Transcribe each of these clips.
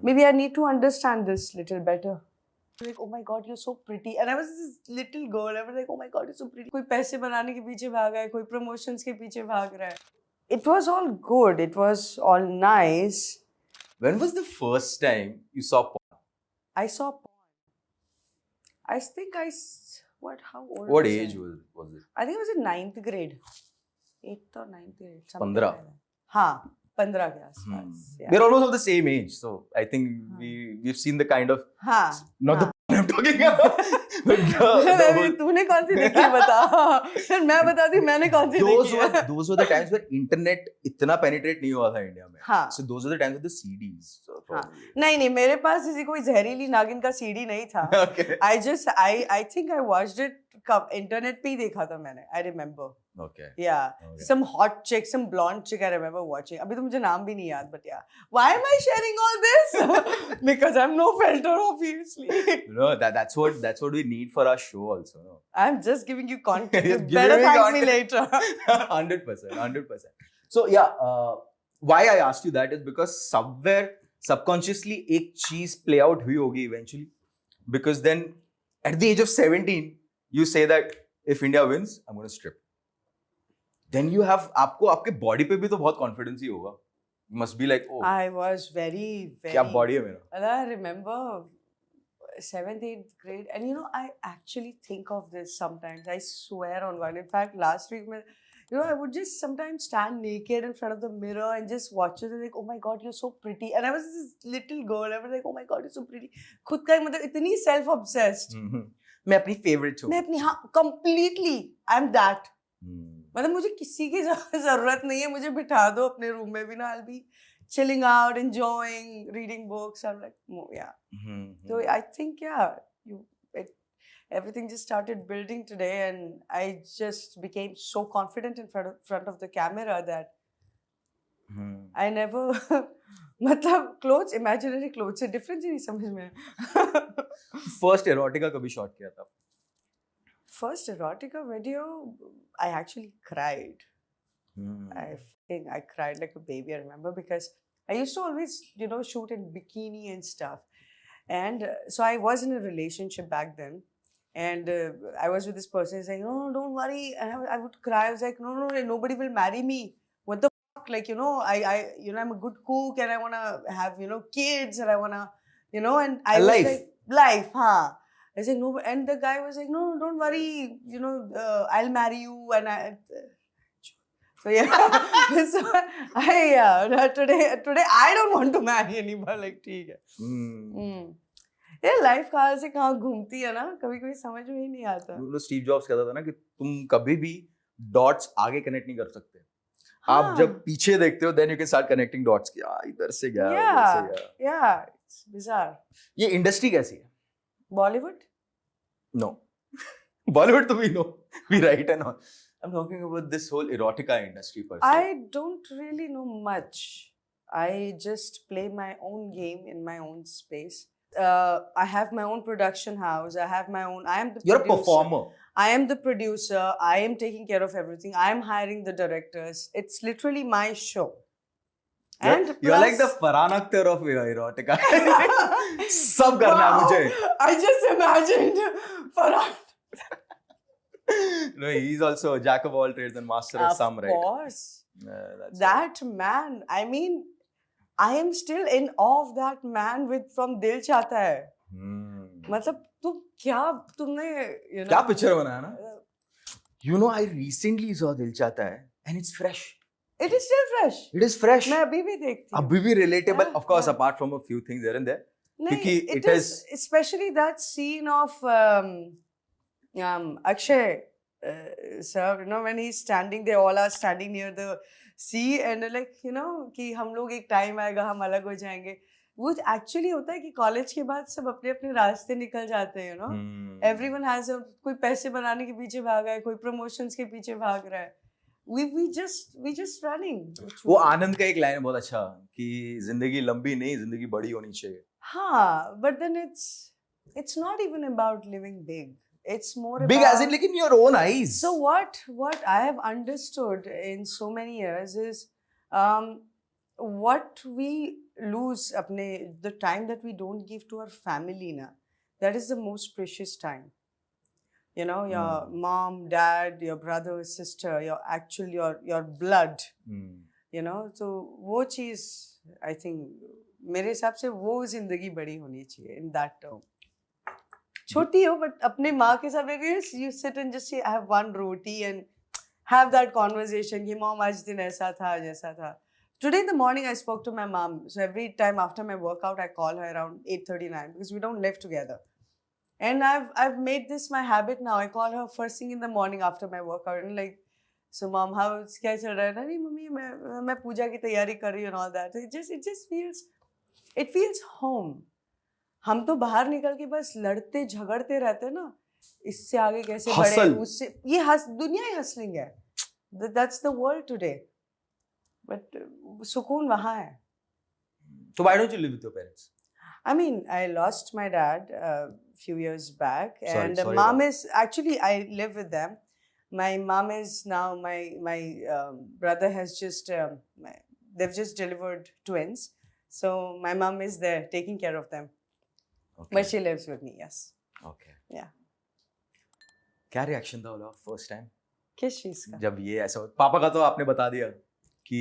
maybe I need to understand this little better. Like, oh my God, you're so pretty. And I was this little girl. I was like, oh my God, you're so pretty. कोई पैसे बनाने के पीछे भाग रहा है, कोई promotions के पीछे भाग रहा है. It was all good. It was all nice. When was the first time you saw porn? I saw porn. I think how old What was age I? was it? I think it was in 9th grade. 8th or 9th grade. something 15. like that. हाँ, 15 के आसपास. Yeah. We're almost of the same age, so I think we've seen the kind of हाँ. not the porn I'm talking about, but the whole, तूने कौन सी देखी बता. फिर मैं बताती मैंने कौन सी देखी है. those were the times where internet इतना penetrate नहीं हुआ था इंडिया में. हाँ. So those were the times with the CDs. So हाँ. नहीं मेरे पास ऐसी कोई जहरीली नागिन का सीडी नहीं था. Okay. I think I watched it कब इंटरनेट पे ही देखा था मैंने. I remember. Okay. Yeah. Okay. Some hot chick, some blonde chick I remember watching. अभी तो मुझे नाम भी नहीं याद, but yeah. Why am I sharing all this? Because I'm no filter, obviously. No, that's what we need for our show also. No? I'm just giving you content. You Giving better me thank me content. later. 100%. So yeah, why I asked you that is because somewhere subconsciously एक चीज play out हुई होगी eventually. Because then at the age of 17, you say that if India wins, I'm going to strip. Then you have आपको आपके body पे भी तो बहुत confidence ही होगा. You must be like, oh, I was very. क्या body है मेरा. And I remember 7th, 8th grade, and I actually think of this sometimes. I swear on God. In fact, last week, I would just sometimes stand naked in front of the mirror and just watch it and like, oh my God, you're so pretty. And I was this little girl. I was like, oh my God, you're so pretty. खुद का मतलब इतनी self-obsessed. मैं अपनी favorite हूँ. मैं अपनी हाँ completely. I'm that. मतलब मुझे किसी की जरूरत नहीं है. मुझे बिठा दो अपने रूम में भी ना. I'll be chilling out, enjoying, reading books. I'm like, oh, yeah. So I think, yeah, everything just started building today, and I just became so confident in front of the camera that I never, मतलब clothes, imaginary clothes से difference ही नहीं समझ में. First erotica कभी shot किया था? First erotica video, I actually cried. I cried like a baby, I remember, because I used to always, shoot in bikini and stuff. And so I was in a relationship back then. And I was with this person. He's like, no, don't worry. And I would cry. I was like, no, nobody will marry me. What the fuck? Like, I'm a good cook and I want to have, kids and I want to, and I was like, life, huh? I was like, no. And the guy was like, no, don't worry. I'll marry you. And so yeah, today I don't want to marry anybody. Like, ठीक है. ये life कहाँ से कहाँ घूमती है ना, कभी कभी समझ में ही नहीं आता. स्टीव जॉब्स कहता था ना कि तुम कभी भी डॉट्स आगे कनेक्ट नहीं कर सकते. आप जब पीछे देखते हो then you can start connecting dots कि इधर से गया, उधर से गया. Yeah, it's bizarre. ये इंडस्ट्री कैसी है? Bollywood? No. Bollywood तो we know, we write and all. I'm talking about this whole erotica industry per se. I don't really know much. I just play my own game in my own space. I have my own production house. I have my own. I am the You're producer. a performer. I am the producer. I am taking care of everything. I am hiring the directors. It's literally my show. And you're like the Farhan Akhtar of erotica. सब करना है मुझे. I just imagined Farhan. No, he's also a jack of all trades and master of some, right? Of course. That man. I mean, I am still in awe of that man from Dil Chahta Hai. मतलब तुमने क्या picture बनाया ना? I recently saw Dil Chahta Hai and it's fresh. It is still fresh. It is fresh. मैं अभी भी देखती हूँ. अभी भी relatable, of course, apart from a few things here and there. नहीं, it is especially that scene of Akshay sir, when he's standing, they all are standing near the sea and like, कि हम लोग एक time आएगा हम अलग हो जाएंगे. वो एक्चुअली होता है कि कॉलेज के बाद सब अपने अपने रास्ते निकल जाते हैं. Everyone has कोई पैसे बनाने के पीछे भाग रहा है, कोई प्रमोशंस के पीछे भाग रहा है. We just running. वो आनंद का एक लाइन बहुत अच्छा कि जिंदगी लंबी नहीं, जिंदगी बड़ी होनी चाहिए. हाँ, but then it's not even about living big. It's more big about, as in like in your own eyes. So what I have understood in so many years is what we lose apne the time that we don't give to our family na, that is the most precious time. You know, your mom, dad, your brother, sister, your blood, you know, so वो चीज I think मेरे हिसाब से वो जिंदगी बड़ी होनी चाहिए in that term. छोटी हो but अपने माँ के साथ you sit and just say I have one roti and have that conversation कि mom आज दिन ऐसा था आज ऐसा था. Today in the morning I spoke to my mom, so every time after my workout I call her around 8:39 because we don't live together. And I've made this my habit now. I call her first thing in the morning after my workout and like, so mom, how's क्या चल रहा है? नहीं mummy मैं पूजा की तैयारी कर रही हूँ and all that. It feels home. हम तो बाहर निकल के बस लड़ते झगड़ते रहते हैं ना, इससे आगे कैसे बढ़े, उससे ये दुनिया ही हसलिंग है. That's the world today. But सुकून वहाँ है. So why don't you live with your parents? I mean, I lost my dad a few years back, and sorry mom is actually I live with them. My mom is now my brother has just they've just delivered twins, so my mom is there taking care of them. Okay. But she lives with me, yes. Okay. Yeah. क्या reaction था ओला first time किस चीज का? जब ये ऐसा पापा का तो आपने बता दिया कि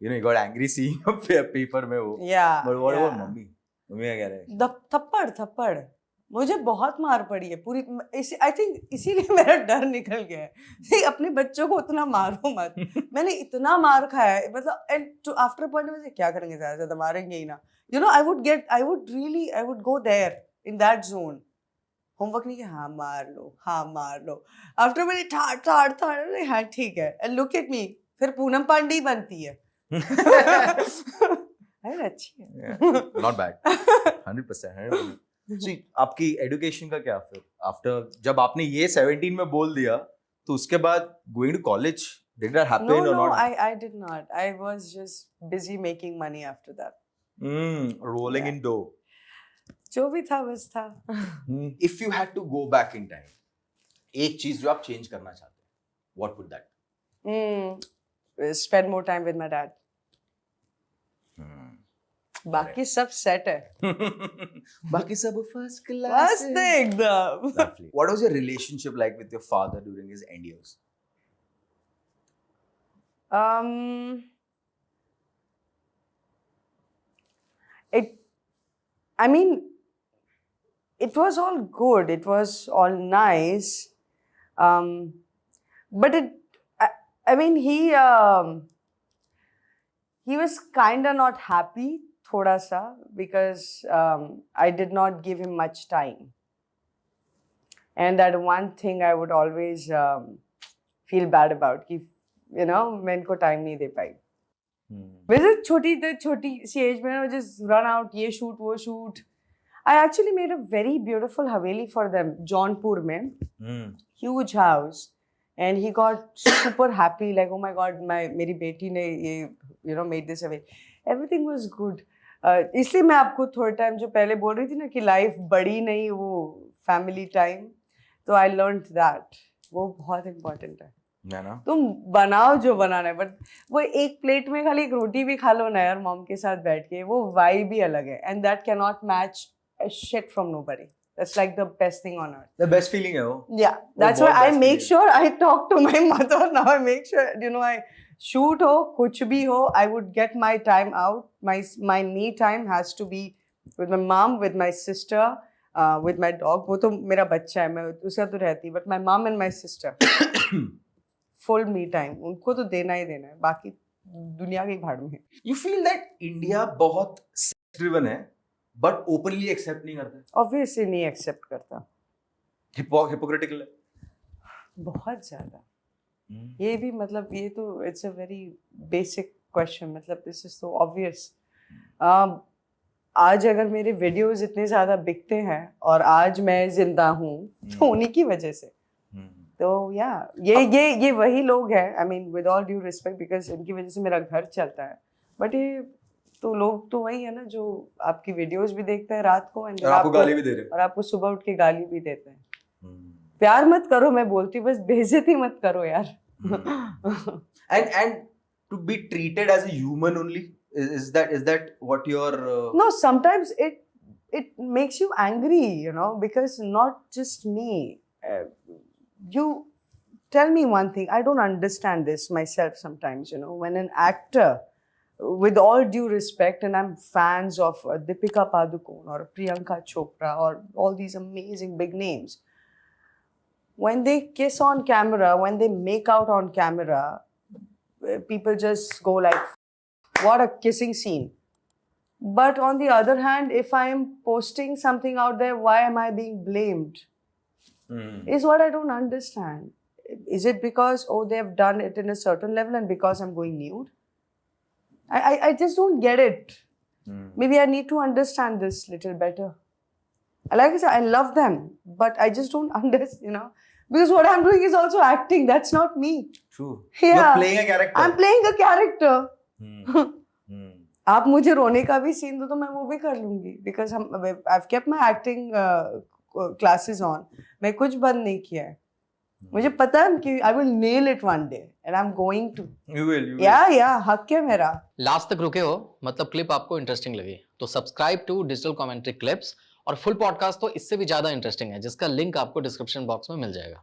you know you got angry seeing a paper में वो. Yeah. But what about mummy क्या कह रहे हैं? थप्पड़ मुझे बहुत मार पड़ी है पूरी. आई थिंक इसीलिए मेरा डर निकल गया है. अपने बच्चों को उतना मारो मत. मैंने इतना मार खाया है, मतलब एंड आफ्टर पॉइंट में क्या करेंगे, ज्यादा मारेंगे ही ना. You know, I would go there in that zone. Homework नहीं किया, हाँ मार लो. आफ्टर मैंने ठाड़ हाँ ठीक है. एंड लुक एट मी, फिर पूनम पांडे बनती है. अरे अच्छी है. Not bad. 100%. See, आपकी एजुकेशन का क्या फिर आफ्टर जब आपने ये 17 में बोल दिया तो उसके बाद going to college did that happen or not? I did not. I was just busy making money after that. Rolling in dough. जो भी था बस था. If you had to go back in time, एक चीज जो आप चेंज करना चाहते हैं, what would that? Spend more time with my dad. बाकी सब सेट है. बाकी सब फर्स्ट क्लास मस्त एकदम. What was your relationship like with your father during his end years? I mean, it was all good. It was all nice. But I mean, he was kind of not happy, thoda sa, because I did not give him much time. And that one thing I would always feel bad about, कि, you know, मैं इनको time नहीं दे पाई. वैसे छोटी सी as में just run out, ये shoot वो shoot. I actually made a very beautiful haveli for them, Jaunpur में. Huge house. And he got super happy, like, oh my God, मेरी बेटी ने ये, you know, made this haveli. Everything was good. इसलिए मैं आपको थोड़े टाइम जो पहले बोल रही थी ना कि लाइफ बड़ी नहीं, वो फैमिली टाइम, तो I learned that. वो बहुत important है. तुम बनाओ जो बनाना है, बट वो एक प्लेट में खाली एक रोटी भी खा लो ना यार मॉम के साथ बैठ के, वो वाइब भी अलग है. And that can not match a shit from nobody. That's like the best thing on earth. The best feeling है वो. Yeah, that's why I make sure I talk to my mother now. I make sure, you know, I shoot ho, kuch bhi ho, I would get my time out. My me time has to be with my mom, with my sister, with my dog. वो तो मेरा बच्चा है, मैं उसका तो रहती, but my mom and my sister. Full me time. उनको तो देना ही देना है, बाकी दुनिया की भाड़ में. You feel that India बहुत sex driven है, but openly accept नहीं करता? Obviously नहीं accept करता. Hypocritical है? बहुत ज़्यादा. ये भी मतलब ये तो it's a very basic question. मतलब this is so obvious. आज अगर मेरे वीडियोस इतने ज़्यादा बिकते हैं और आज मैं जिंदा हूँ तो उन्हीं की वजह से. तो या ये वही लोग हैं. I mean with all due respect because इनकी वजह से मेरा घर चलता है. बट ये तो लोग तो वही है ना जो आपकी वीडियोस भी देखते हैं रात को और आपको गाली भी दे रहे हैं और आपको सुबह उठ के गाली भी देते हैं. प्यार मत करो, मैं बोलती हूँ, बस बेइज्जती मत करो यार. And to be treated as a human only? Is that what your No, sometimes it makes you angry, you know, because not just me. You tell me one thing, I don't understand this myself sometimes, you know, when an actor, with all due respect, and I'm fans of Deepika Padukone or Priyanka Chopra or all these amazing big names, when they kiss on camera, when they make out on camera, people just go like, what a kissing scene. But on the other hand, if I am posting something out there, why am I being blamed? Is what I don't understand. Is it because, oh, they've done it in a certain level and because I'm going nude? I just don't get it. Maybe I need to understand this little better. Like I said, I love them, but I just don't understand, you know, because what I'm doing is also acting. That's not me. True. Yeah. You're playing a character. I'm playing a character. आप मुझे रोने का भी scene दो तो मैं वो भी कर लूंगी, because I've kept my acting classes on. मैं कुछ बंद नहीं किया है. मुझे पता है कि I will nail it one day and I'm going to. You will. Yeah, हक है मेरा. लास्ट तक रुके हो, मतलब क्लिप आपको इंटरेस्टिंग लगी तो subscribe to Digital Commentary clips, और फुल पॉडकास्ट तो इससे भी ज्यादा इंटरेस्टिंग है जिसका लिंक आपको डिस्क्रिप्शन बॉक्स में मिल जाएगा.